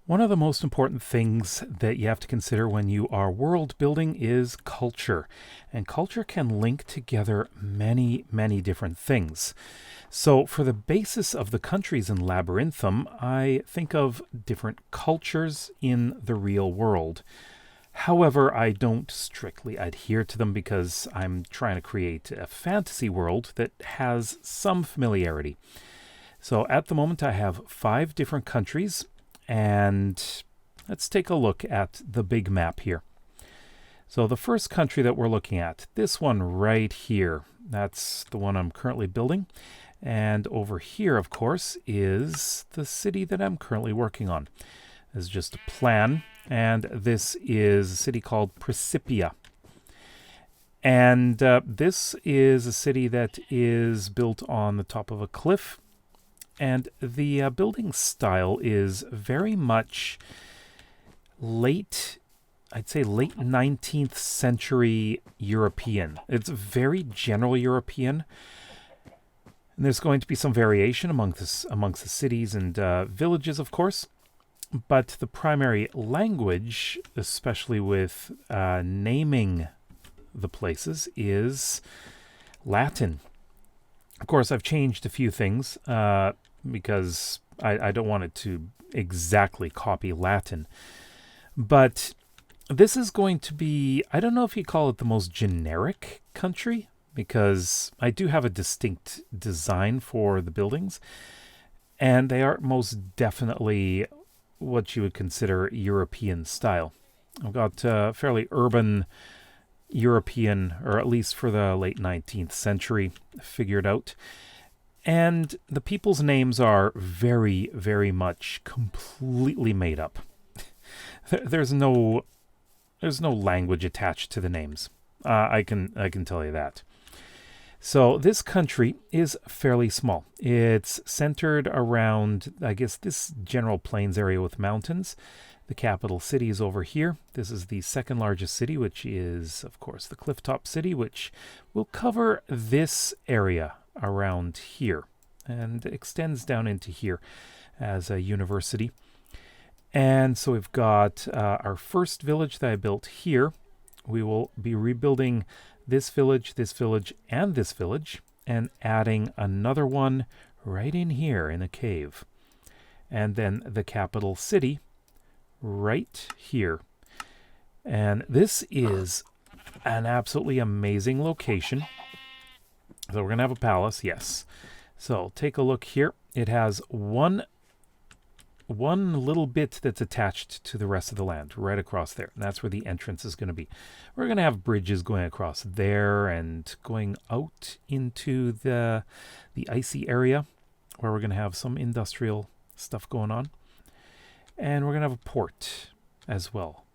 One of the most important things that you have to consider when you are world building is culture. And culture can link together many, many different things. So, for the basis of the countries in Labyrinthum, I think of different cultures in the real world. However, I don't strictly adhere to them because I'm trying to create a fantasy world that has some familiarity. So, at the moment, I have 5 different countries, and let's take a look at the big map here. So the first country that we're looking at, this one right here, that's the one I'm currently building. And over here, of course, is the city that I'm currently working on. This is just a plan, and this is a city called Principia. And this is a city that is built on the top of a cliff. And the building style is very much I'd say late 19th century European. It's very general European. And there's going to be some variation amongst the cities and villages, of course. But the primary language, especially with naming the places, is Latin. Of course, I've changed a few things because I don't want it to exactly copy Latin. But this is going to be, I don't know if you call it the most generic country, because I do have a distinct design for the buildings, and they are most definitely what you would consider European style. I've got fairly urban European, or at least for the late 19th century, figured out. And the people's names are very, very much completely made up. There's no language attached to the names. I can tell you that. So this country is fairly small. It's centered around, I guess, this general plains area with mountains. The capital city is over here. This is the second largest city, which is, of course, the Clifftop City, which will cover this area around here and extends down into here as a university. And so we've got our first village that I built here. We will be rebuilding this village, and this village, and adding another one right in here in a cave. And then the capital city right here. And this is an absolutely amazing location. So we're going to have a palace, yes. So take a look here. It has one little bit that's attached to the rest of the land right across there. And that's where the entrance is going to be. We're going to have bridges going across there and going out into the icy area where we're going to have some industrial stuff going on. And we're going to have a port as well.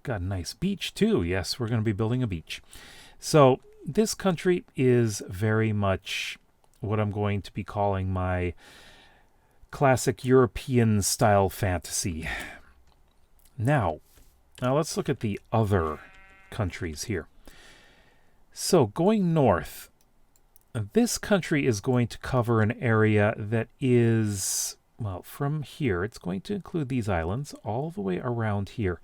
Got a nice beach too. Yes, we're going to be building a beach. So this country is very much what I'm going to be calling my classic European style fantasy. Now let's look at the other countries here. So going north, this country is going to cover an area that is, well, from here, it's going to include these islands all the way around here.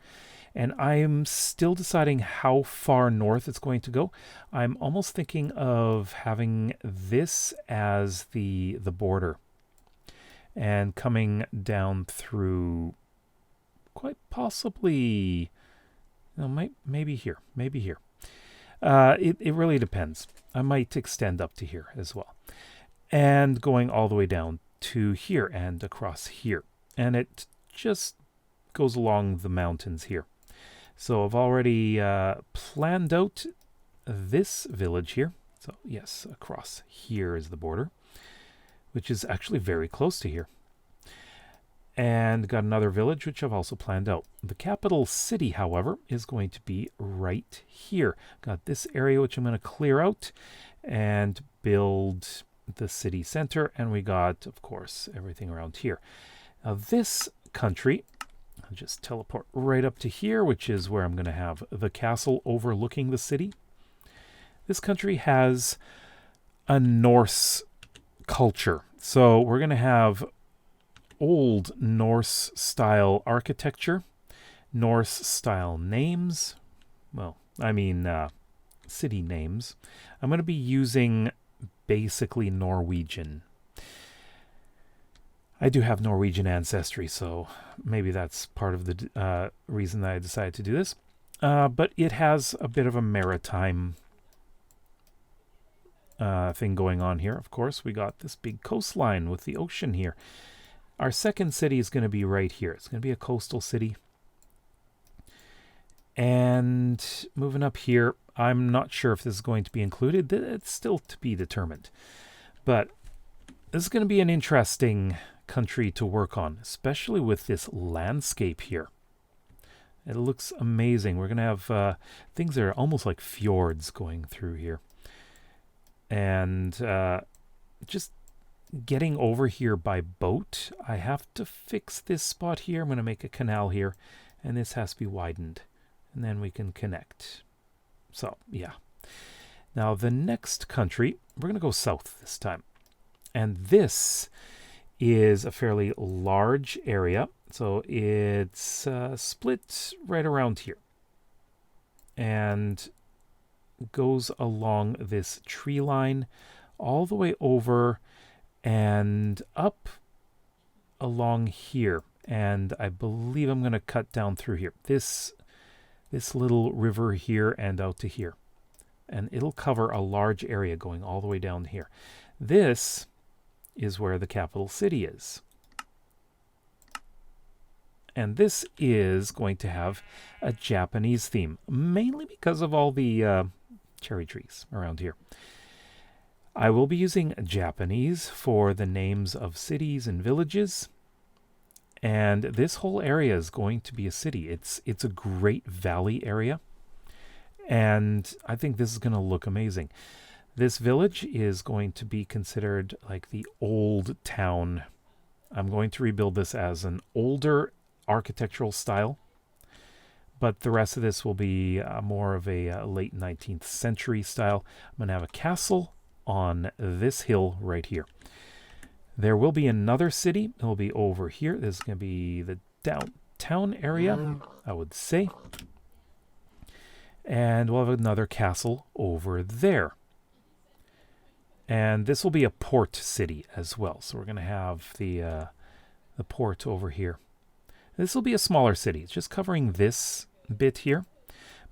And I'm still deciding how far north it's going to go. I'm almost thinking of having this as the border and coming down through quite possibly, maybe here. It really depends. I might extend up to here as well. And going all the way down to here and across here. And it just goes along the mountains here. So I've already planned out this village here. So yes, across here is the border, which is actually very close to here. And got another village, which I've also planned out. The capital city, however, is going to be right here. Got this area, which I'm going to clear out and build the city center. And we got, of course, everything around here. Now this country, I'll just teleport right up to here, which is where I'm going to have the castle overlooking the city. This country has a Norse culture. So we're going to have old Norse style architecture, Norse style names. Well, I mean city names. I'm going to be using basically Norwegian. I do have Norwegian ancestry, so maybe that's part of the reason that I decided to do this. But it has a bit of a maritime thing going on here. Of course, we got this big coastline with the ocean here. Our second city is going to be right here. It's going to be a coastal city. And moving up here, I'm not sure if this is going to be included. It's still to be determined. But this is going to be an interesting country to work on, especially with this landscape here. It looks amazing. We're going to have things that are almost like fjords going through here. And just getting over here by boat, I have to fix this spot here. I'm going to make a canal here, and this has to be widened. And then we can connect. So, yeah. Now, the next country, we're going to go south this time. And this is a fairly large area. So it's split right around here. And goes along this tree line all the way over and up along here. And I believe I'm going to cut down through here. This little river here and out to here. And it'll cover a large area going all the way down here. This is where the capital city is. And this is going to have a Japanese theme, mainly because of all the cherry trees around here. I will be using Japanese for the names of cities and villages. And this whole area is going to be a city. It's a great valley area. And I think this is going to look amazing. This village is going to be considered like the old town. I'm going to rebuild this as an older architectural style. But the rest of this will be more of a late 19th century style. I'm going to have a castle on this hill right here. There will be another city. It will be over here. This is going to be the downtown area, I would say. And we'll have another castle over there. And this will be a port city as well. So we're going to have the port over here. This will be a smaller city. It's just covering this bit here.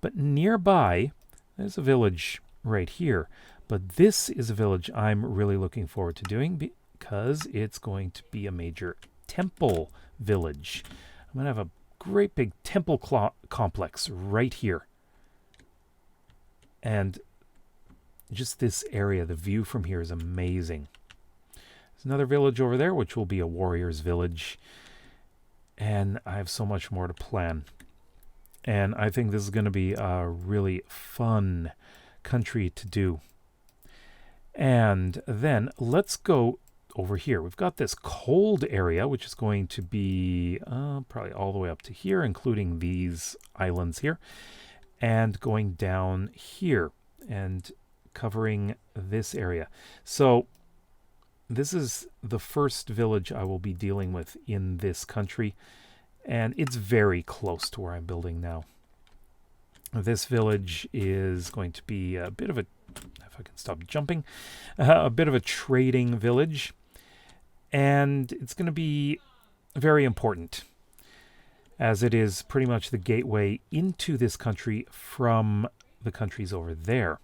But nearby, there's a village right here. But this is a village I'm really looking forward to doing because it's going to be a major temple village. I'm going to have a great big temple complex right here. And just this area, the view from here is amazing. There's another village over there, which will be a warrior's village. And I have so much more to plan. And I think this is going to be a really fun country to do. And then let's go over here. We've got this cold area, which is going to be probably all the way up to here, including these islands here. And going down here and covering this area. So this is the first village I will be dealing with in this country. And it's very close to where I'm building now. This village is going to be a bit of a, if I can stop jumping, a bit of a trading village. And it's going to be very important, as it is pretty much the gateway into this country from the countries over there.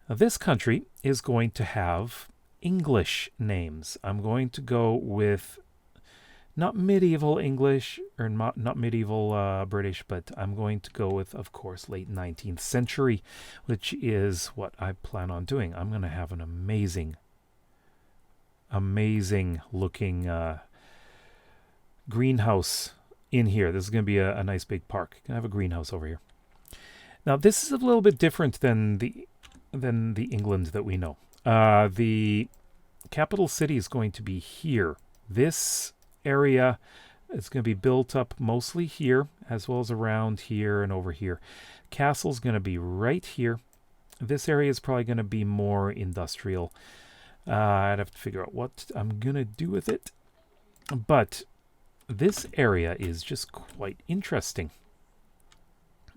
Now, this country is going to have English names. I'm going to go with not medieval English or not medieval British, but I'm going to go with, of course, late 19th century, which is what I plan on doing. I'm going to have an amazing looking greenhouse in here. This is going to be a nice big park. Going to have a greenhouse over here. Now, this is a little bit different than the England that we know. The capital city is going to be here. This area is going to be built up mostly here, as well as around here and over here. Castle's going to be right here. This area is probably going to be more industrial. I'd have to figure out what I'm going to do with it. But this area is just quite interesting,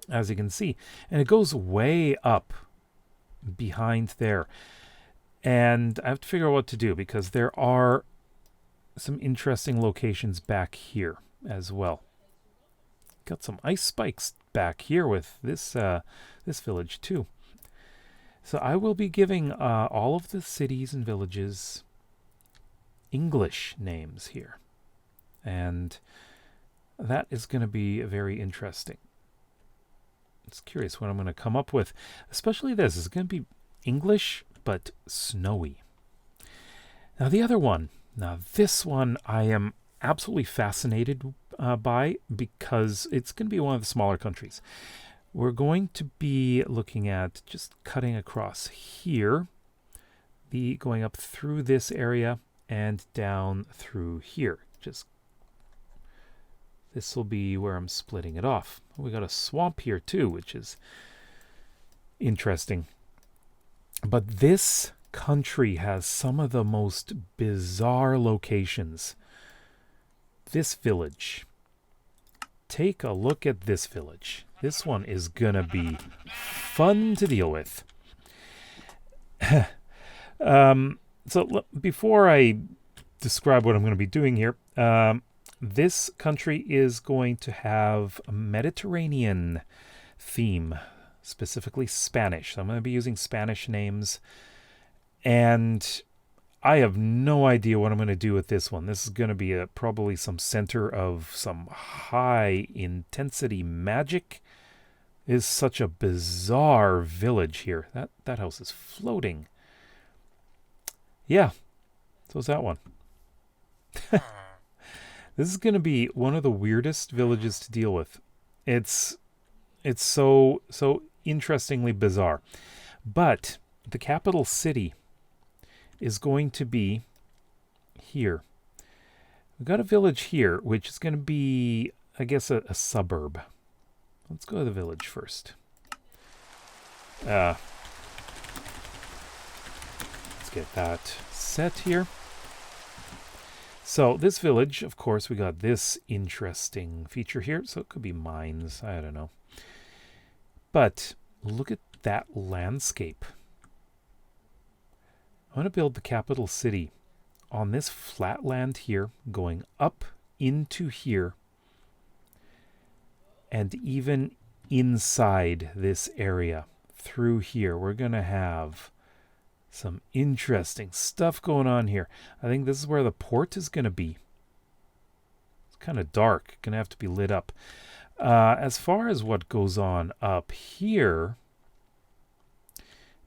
as you can see. And it goes way up behind there. And I have to figure out what to do, because there are some interesting locations back here as well. Got some ice spikes back here with this this village too. So I will be giving all of the cities and villages English names here. And that is going to be very interesting. It's curious what I'm going to come up with. Especially this is going to be English, but snowy. Now the other one. Now this one I am absolutely fascinated by, because it's going to be one of the smaller countries. We're going to be looking at just cutting across here, going up through this area and down through here. Just this will be where I'm splitting it off. We got a swamp here too, which is interesting. But this country has some of the most bizarre locations. This village. Take a look at this village. This one is gonna be fun to deal with. So before I describe what I'm going to be doing here, this country is going to have a Mediterranean theme, specifically Spanish. So I'm going to be using Spanish names, and I have no idea what I'm going to do with this one. This is going to be probably some center of some high intensity magic. It is such a bizarre village here. That house is floating. Yeah, so is that one. This is going to be one of the weirdest villages to deal with. It's so interestingly bizarre. But the capital city is going to be here. We've got a village here, which is going to be, I guess, a suburb. Let's go to the village first. Let's get that set here. So this village, of course, we got this interesting feature here. So it could be mines. I don't know. But look at that landscape. I want to build the capital city on this flat land here, going up into here, and even inside this area through here. We're going to have some interesting stuff going on here. I think this is where the port is going to be. It's kind of dark. Going to have to be lit up. As far as what goes on up here,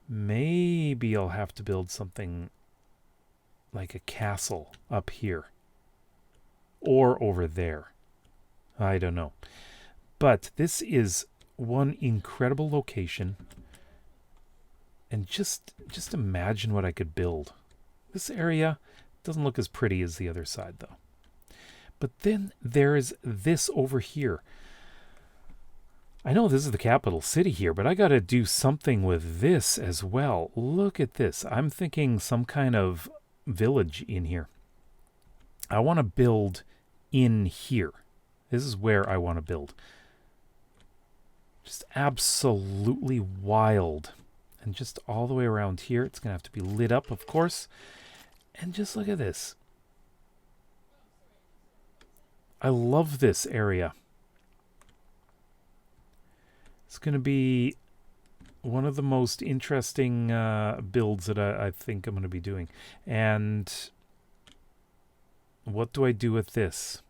maybe I'll have to build something like a castle up here. Or over there. I don't know. But this is one incredible location. And just imagine what I could build. This area doesn't look as pretty as the other side, though. But then there is this over here. I know this is the capital city here, but I got to do something with this as well. Look at this. I'm thinking some kind of village in here. I want to build in here. This is where I want to build. Just absolutely wild. And just all the way around here, it's going to have to be lit up, of course. And just look at this. I love this area. It's going to be one of the most interesting builds that I think I'm going to be doing. And what do I do with this?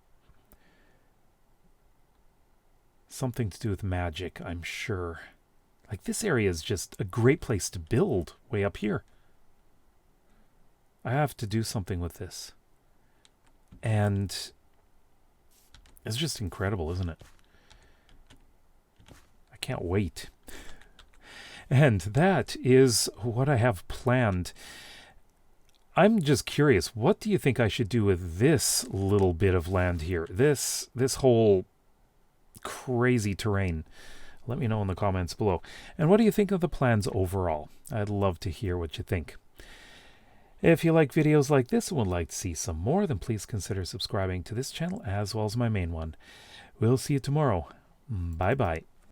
Something to do with magic, I'm sure. Like, this area is just a great place to build way up here. I have to do something with this. And it's just incredible, isn't it? I can't wait. And that is what I have planned. I'm just curious, what do you think I should do with this little bit of land here? This whole crazy terrain. Let me know in the comments below. And what do you think of the plans overall? I'd love to hear what you think. If you like videos like this and would like to see some more, then please consider subscribing to this channel as well as my main one. We'll see you tomorrow. Bye bye.